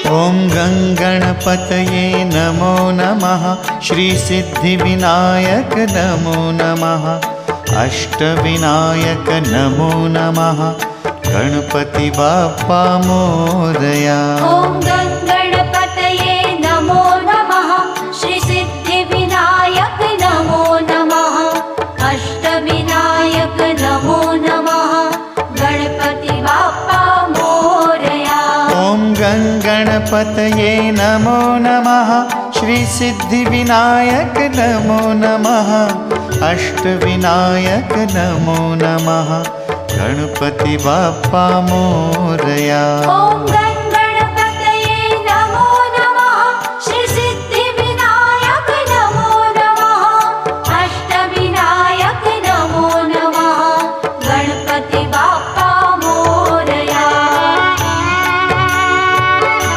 ॐ गणपतये नमो नमः। श्री सिद्धिविनायक नमो नमः। अष्टविनायक नमो नमः। गणपति बाप्पा मोरया। ॐ गणपतये नमो नमः। श्री सिद्धिविनायक नमो नमः। अष्टविनायक नमो नमः। गणपति बाप्पा मोरया। ॐ गणपतये नमो नमः। श्री सिद्धिविनायक नमो नमः। अष्टविनायक नमो नमः। गणपति बाप्पा मोरया। ॐ